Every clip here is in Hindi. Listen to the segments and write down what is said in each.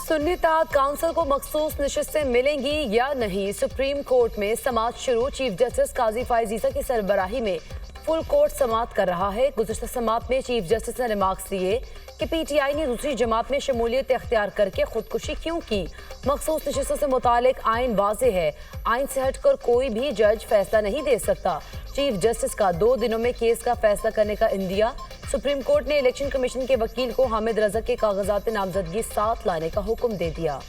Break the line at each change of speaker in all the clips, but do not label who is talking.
सुन्नी ताक काउंसिल को मखसूस नशिस्तें मिलेंगी या नहीं, सुप्रीम कोर्ट में समाअत शुरू। चीफ जस्टिस काजी फाइज ईसा की सरबराही में फुल कोर्ट समाअत कर रहा है। गुज़िश्ता समाअत में चीफ जस्टिस ने रिमार्क्स दिए कि पीटीआई ने दूसरी जमात में शमूलियत इख्तियार करके खुदकुशी क्यों की। मखसूस नशिस्तों से मुतालिक आइन वाज़े है, आइन से हटकर कोई भी जज फैसला नहीं दे सकता। चीफ जस्टिस का 2 दिनों में केस का फैसला करने का इंदिया। सुप्रीम कोर्ट ने इलेक्शन कमीशन के वकील को हामिद रजा के कागजात नामजदगी साथ लाने का हुक्म दे दिया।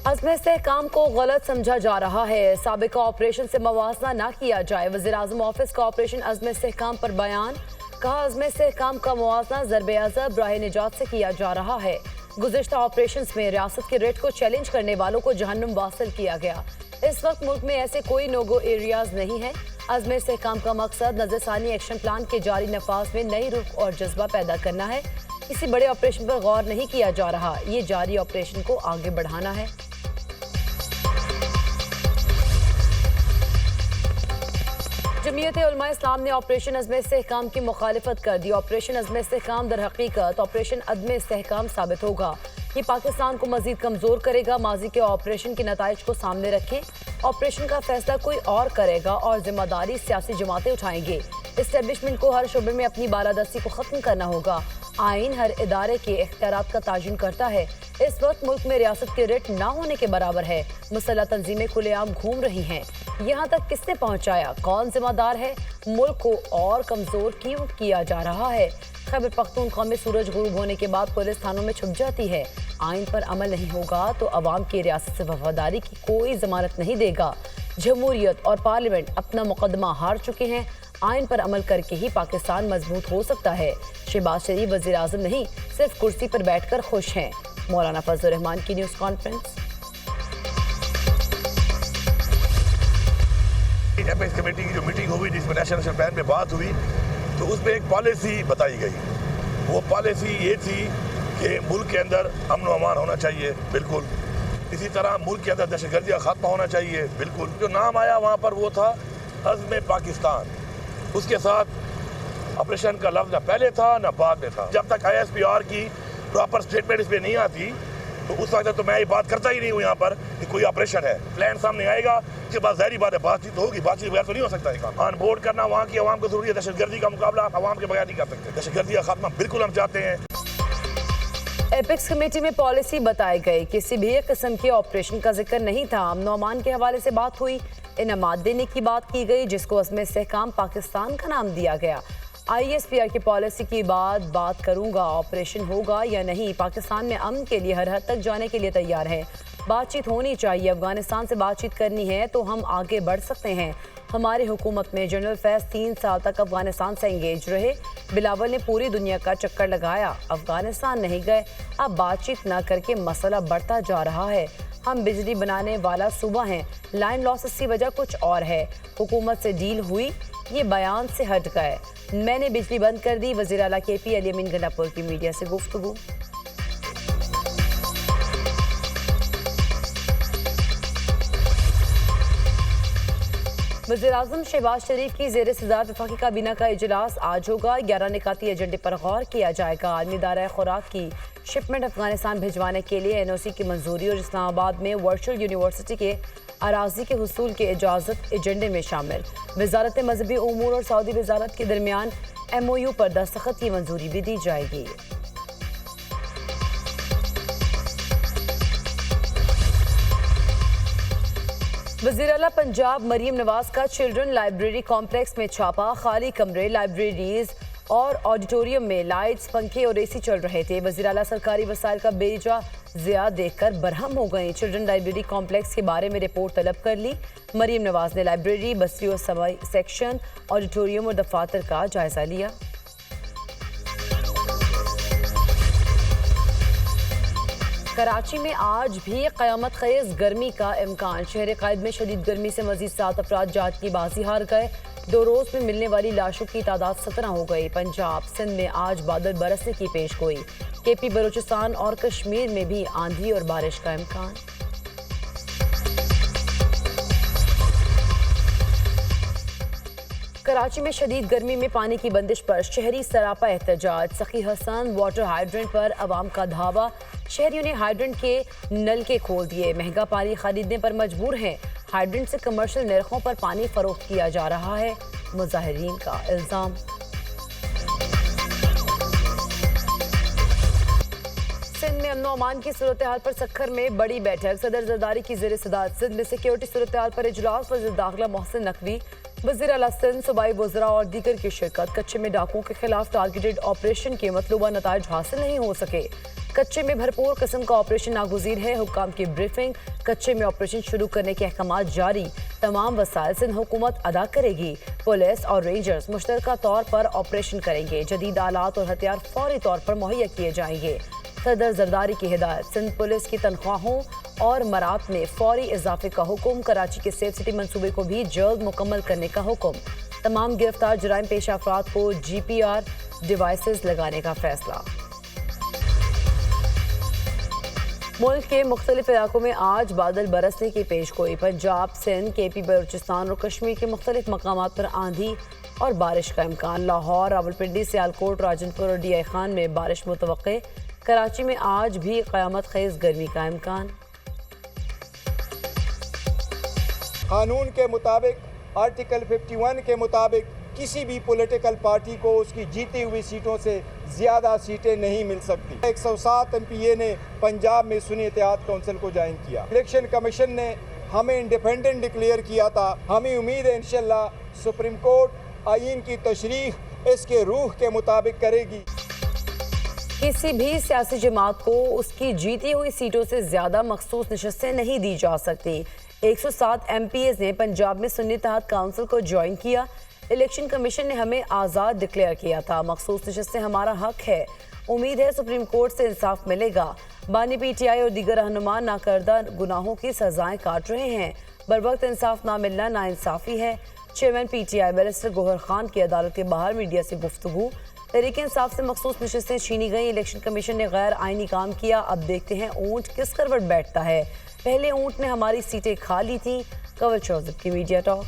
अज़्म इस्तेहकाम को गलत समझा जा रहा है, साबिका ऑपरेशन से मवाजना ना किया जाए। वज़ीर-ए-आज़म ऑफिस का ऑपरेशन अज़्म इस्तेहकाम पर बयान, कहा अज़्म इस्तेहकाम का मुआवजा ज़रब-ए-अज़ब राह निजात से किया जा रहा है। गुज़िश्ता ऑपरेशन में रियासत के रेट को चैलेंज करने वालों को जहन्नुम वासिल किया गया। इस वक्त मुल्क में ऐसे कोई नो-गो एरियाज नहीं है। अज़्म इस्तेहकाम का मकसद नज़रसानी एक्शन प्लान के जारी नफाज में नई रुख और जज्बा पैदा करना है। किसी बड़े ऑपरेशन पर गौर नहीं किया जा रहा, ये जारी ऑपरेशन को आगे बढ़ाना है। जमीयत उलमा इस्लाम ने ऑपरेशन अज़्म इस्तेहकाम की मुखालिफत कर दी। ऑपरेशन अज़्म इस्तेहकाम दर हकीकत ऑपरेशन अदम इस्तेहकाम साबित होगा। ये पाकिस्तान को मजीद कमज़ोर करेगा। माजी के ऑपरेशन के नताइज को सामने रखें। ऑपरेशन का फैसला कोई और करेगा और जिम्मेदारी सियासी जमातें उठाएंगे। इस्टेब्लिशमेंट को हर शोबे में अपनी बालादस्ती को ख़त्म करना होगा। आइन हर इदारे के इख्तियारात का ताजुन करता है। इस वक्त मुल्क में रियासत के रेट ना होने के बराबर है। मुसल्लह तंजीमें खुलेआम घूम रही हैं। यहाँ तक किसने पहुँचाया, कौन जिम्मेदार है? मुल्क को और कमज़ोर क्यों किया जा रहा है? खैबर पख्तूनख्वा में सूरज गुरूब होने के बाद पुलिस थानों में छुप जाती है। आइन पर अमल नहीं होगा तो अवाम की रियासत से वफादारी की कोई जमानत नहीं देगा। जमहूरियत और पार्लियामेंट अपना मुकदमा हार चुके हैं। आइन पर अमल करके ही पाकिस्तान मजबूत हो सकता है। शहबाज शरीफ वज़ीर आज़म नहीं, सिर्फ कुर्सी पर बैठकर खुश हैं। मौलाना फजल रहमान की न्यूज़ कॉन्फ्रेंस।
एपेक्स कमेटी की जो मीटिंग हुई जिसमें नेशनल प्लान पे बात हुई तो उसमें एक पॉलिसी बताई गई। वो पॉलिसी ये थी कि मुल्क के अंदर अमन व अमान होना चाहिए, बिल्कुल। इसी तरह मुल्क के अंदर दहशतगर्दी का खात्मा होना चाहिए, बिल्कुल। जो नाम आया वहाँ पर वो था अज़्म पाकिस्तान। उसके साथ ऑपरेशन का लफ्ज़ ना पहले था ना बाद में था। जब तक ISPR की प्रॉपर स्टेटमेंट इस पर नहीं आती तो उस वक्त तो मैं ये बात करता ही नहीं हूँ यहाँ पर कि कोई ऑपरेशन है। प्लान सामने आएगा, उसके बाद ज़ाहिर बात है बातचीत होगी। बातचीत बगैर तो नहीं हो सकता है काम। ऑन बोर्ड करना वहाँ की आवाम को जरूरी है। दहशतगर्दी का मुकाबला आवाम के बगैर नहीं कर सकते। दहशतगर्दी का खात्मा बिल्कुल हम चाहते हैं।
एपेक्स कमेटी में पॉलिसी बताई गई, किसी भी किस्म के ऑपरेशन का जिक्र नहीं था। अमन अमान के हवाले से बात हुई, इनामात देने की बात की गई जिसको अज़्म इस्तेहकाम पाकिस्तान का नाम दिया गया। ISPR की पॉलिसी की बात करूंगा, ऑपरेशन होगा या नहीं। पाकिस्तान में अमन के लिए हर हद तक जाने के लिए तैयार है। बातचीत होनी चाहिए। अफगानिस्तान से बातचीत करनी है तो हम आगे बढ़ सकते हैं। हमारी हुकूमत में जनरल फैज़ 3 साल तक अफगानिस्तान से एंगेज रहे। बिलावल ने पूरी दुनिया का चक्कर लगाया, अफगानिस्तान नहीं गए। अब बातचीत न करके मसला बढ़ता जा रहा है। हम बिजली बनाने वाला सूबा हैं, लाइन लॉसेस की वजह कुछ और है। हुकूमत से डील हुई, ये बयान से हट गए। मैंने बिजली बंद कर दी। वज़ीर आला KP अली अमीन गंडापुर की मीडिया से गुफ्तगू। वज़ीर-ए-आज़म शहबाज शरीफ की ज़ेर सदारत वफाकी काबीना का इजलास आज होगा। 11 निकाती एजेंडे पर गौर किया जाएगा। आलमी दायरा खुराक की शिपमेंट अफगानिस्तान भिजवाने के लिए NOC की मंजूरी और इस्लामाबाद में वर्चुअल यूनिवर्सिटी के अराजी के हुसूल की इजाज़त एजेंडे में शामिल। वजारत मजहबी उमूर और सऊदी वजारत के दरमियान MOU पर दस्तखत की मंजूरी भी दी जाएगी। वज़ीर आला पंजाब मरीम नवाज का चिल्ड्रन लाइब्रेरी कॉम्प्लेक्स में छापा। खाली कमरे, लाइब्रेरीज और ऑडिटोरियम में लाइट्स, पंखे और AC चल रहे थे। वज़ीर आला सरकारी वसाइल का बेजा ज़िया देखकर बरहम हो गई। चिल्ड्रन लाइब्रेरी कॉम्प्लेक्स के बारे में रिपोर्ट तलब कर ली। मरीम नवाज ने लाइब्रेरी, बस्ती और समाई सेक्शन, ऑडिटोरियम और दफातर का जायजा लिया। कराची में आज भी क़यामत ख़ेज़ गर्मी का इम्कान। शहर क़ायद में शदीद गर्मी से मज़ीद 7 अफराद जात की बाजी हार गए। 2 रोज़ में मिलने वाली लाशों की तादाद 17 हो गई। पंजाब सिंध में आज बादल बरसने की पेश गोई। KP बलूचिस्तान और कश्मीर में भी आंधी और बारिश का इम्कान। कराची में शदीद गर्मी में पानी की बंदिश पर शहरी सरापा एहतजाज। सखी हसन वाटर हाइड्रेंट पर अवाम का धावा। शहरियों ने हाइड्रेंट के नल के खोल दिए। महंगा पानी खरीदने पर मजबूर हैं। हाइड्रेंट से कमर्शियल नरखों पर पानी फरोख्त किया जा रहा है, मुजाहिरीन का इल्जाम। सिंध में अमनो अमान की सूरत हाल पर सक्खर में बड़ी बैठक। सदर जरदारी की जेर सदारत सिंध में सिक्योरिटी सूरत हाल पर इजलास। वज़ीर दाखिला मोहसिन नकवी, वज़ीर आला सिंध, सूबाई वज़रा और दीगर की शिरकत। कच्चे में डाकुओं के खिलाफ टारगेटेड ऑपरेशन के मतलूबा नताइज हासिल नहीं हो सके। कच्चे में भरपूर किस्म का ऑपरेशन नागुज़ीर है। हुक्काम की ब्रीफिंग। कच्चे में ऑपरेशन शुरू करने के अहकाम जारी। तमाम वसाइल सिंध हुकूमत अदा करेगी। पुलिस और रेंजर्स मुश्तरका तौर पर ऑपरेशन करेंगे। जदीद आलात और हथियार फौरी तौर पर मुहैया किए जाएंगे। सदर जरदारी की हिदायत। सिंध पुलिस की तनख्वाहों और मरात में फौरी इजाफे का हुक्म। कराची के सेफ सिटी मंसूबे को भी जल्द मुकम्मल करने का हुक्म। तमाम गिरफ्तार जराइम पेशा अफराद को GPR डिवाइसेस लगाने का फैसला। मुल्क के मुख्तलिफ इलाकों में आज बादल बरसने की पेशगोई। पंजाब, सिंध, KP, बलूचिस्तान और कश्मीर के मुख्तलिफ मकामात पर आंधी और बारिश का इम्कान। लाहौर, रावलपिंडी, सियालकोट, राजनपुर और DI खान में बारिश मुतवक्के। कराची में आज भी क़यामत खेज़ गर्मी का इम्कान।
कानून के मुताबिक आर्टिकल 51 के मुताबिक किसी भी पॉलिटिकल पार्टी को उसकी जीती हुई सीटों से ज़्यादा सीटें नहीं मिल सकती। 107 MPA ने पंजाब में सुन्नी इत्तेहाद काउंसिल को ज्वाइन किया। इलेक्शन कमीशन ने हमें इंडिपेंडेंट डिक्लेयर किया था। हमें उम्मीद है इंशाल्लाह सुप्रीम कोर्ट आईन की तशरीह इसके रूह के मुताबिक करेगी।
किसी भी सियासी जमात को उसकी जीती हुई सीटों से ज्यादा मखसूस नशस्तें नहीं दी जा सकती। 107 MPAs ने पंजाब में सुन्नी इत्तेहाद काउंसिल को ज्वाइन किया। इलेक्शन कमीशन ने हमें आज़ाद डिक्लेयर किया था। मखसूस नशस्तें हमारा हक है। उम्मीद है सुप्रीम कोर्ट से इंसाफ मिलेगा। बानी PTI और दीगर रहनुमा नाकर्दा गुनाहों की सजाएं काट रहे हैं। बर वक्त इंसाफ ना मिलना नाइंसाफ़ी है। Chairman PTI barrister Gohar Khan की अदालत के बाहर मीडिया से गुफ्तगू। तहरीक इंसाफ से मखसूस नशस्तें छीनी गई। इलेक्शन कमीशन ने गैर आइनी काम किया। अब देखते हैं ऊंट किस करवट बैठता है। पहले ऊंट ने हमारी सीटें खा ली थी। कंवल चौधरी की मीडिया टॉक।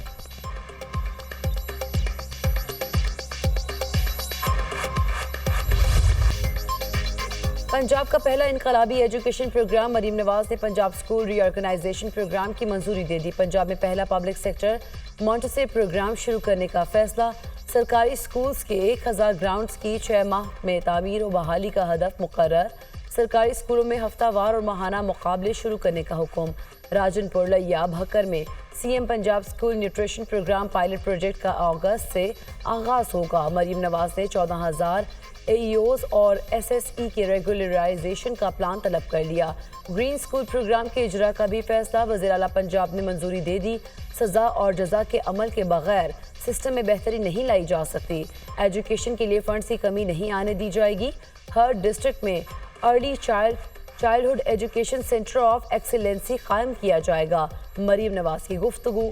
पंजाब का पहला इनकलाबी एजुकेशन प्रोग्राम। मरीम नवाज ने पंजाब स्कूल रीऑर्गेनाइजेशन प्रोग्राम की मंजूरी दे दी। पंजाब में पहला पब्लिक सेक्टर मॉन्टेसरी प्रोग्राम शुरू करने का फैसला। सरकारी स्कूल्स के 1000 ग्राउंड्स की 6 माह में तामीर और बहाली का हदफ मुकर्रर। सरकारी स्कूलों में हफ्तावार और माहाना मुकाबले शुरू करने का हुक्म। राजनपुर, लैया, भक्कर में CM Punjab school nutrition program pilot project का अगस्त से आगाज होगा। मरीम नवाज ने 14,000 AEOs और SSE के रेगुलराइजेशन का प्लान तलब कर लिया। ग्रीन स्कूल प्रोग्राम के इजरा का भी फैसला। वज़ीर आला पंजाब ने मंजूरी दे दी। सज़ा और जजा के अमल के बगैर सिस्टम में बेहतरी नहीं लाई जा सकती। एजुकेशन के लिए फंड्स की कमी नहीं आने दी जाएगी। हर डिस्ट्रिक्ट में early childhood education centre of excellency कायम किया जाएगा। मरीम नवाज की गुफ्तगू।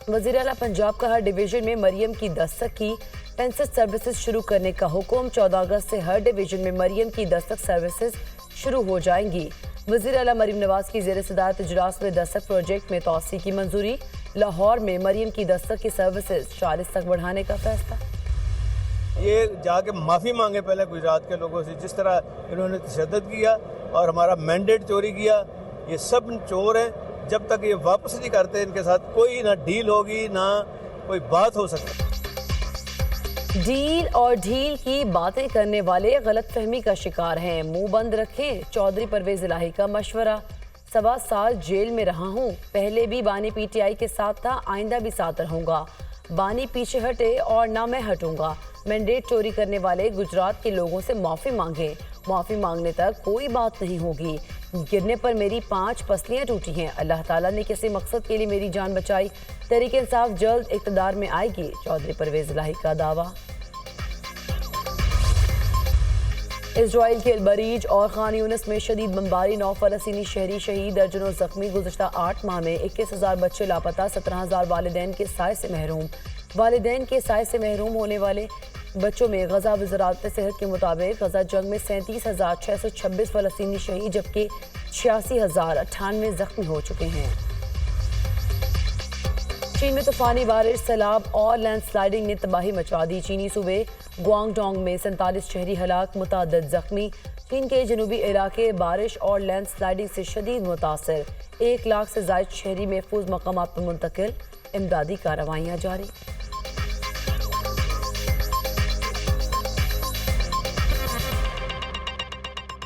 वज़ीर आला पंजाब का हर डिवीजन में मरियम की दस्तक की पेंसेस सर्विसेज शुरू करने का हुक्म। 14 अगस्त से हर डिवीजन में मरियम की दस्तक सर्विसेज शुरू हो जाएंगी। वज़ीर आला मरीम नवाज की जेर सदारत इजलास में दस्तक प्रोजेक्ट में तौसी की मंजूरी। लाहौर में मरियम की दस्तक की सर्विसेज 40 तक बढ़ाने का फैसला।
ये जाके माफ़ी मांगे पहले गुजरात के लोगों से, जिस तरह इन्होंने तशद्दुद किया और हमारा मैंडेट चोरी किया। ये सब चोर हैं। जब तक ये वापस नहीं करते इनके साथ कोई ना डील होगी ना कोई बात हो सकती।
डील और ढील की बातें करने वाले गलतफहमी का शिकार हैं। मुंह बंद रखें। चौधरी परवेज इलाही का मशवरा। 7 साल जेल में रहा हूँ। पहले भी बानी PTI के साथ था, आइंदा भी साथ रहूंगा। बानी पीछे हटे और ना मैं हटूंगा। मैंडेट चोरी करने वाले गुजरात के लोगों से माफ़ी मांगे। माफ़ी मांगने तक कोई बात नहीं होगी। गिरने पर मेरी 5 पसलियाँ टूटी हैं। अल्लाह ताला ने किसी मकसद के लिए मेरी जान बचाई। तहरीक इंसाफ जल्द इक़्तिदार में आएगी। चौधरी परवेज इलाही का दावा। इजराइल के अलबरीज और खान यूनिस में शदीद बमबारी। 9 फ़लस्तीनी शहरी शहीद, दर्जनों जख्मी। गुज़श्ता 8 माह में 21,000 बच्चे लापता। 17,000 वालिदैन के साए से महरूम। वालिदैन के साए से महरूम होने वाले बच्चों में गजा वज़ारत सेहत के मुताबिक गजा जंग में 37,626 फ़लस्तीनी शहीद जबकि 86,098 जख्मी हो चुके हैं। चीन में तूफानी बारिश, सैलाब और लैंडस्लाइडिंग ने तबाही मचा दी। चीनी सूबे गुआंगडोंग में 47 शहरी हलाक, मुतअद्दिद जख्मी। चीन के जनूबी इलाके बारिश और लैंडस्लाइडिंग से शदीद मुतासर। 1 लाख से जायद शहरी महफूज मकामात पर मुंतकिल। इमदादी कार्रवाइयाँ जारी।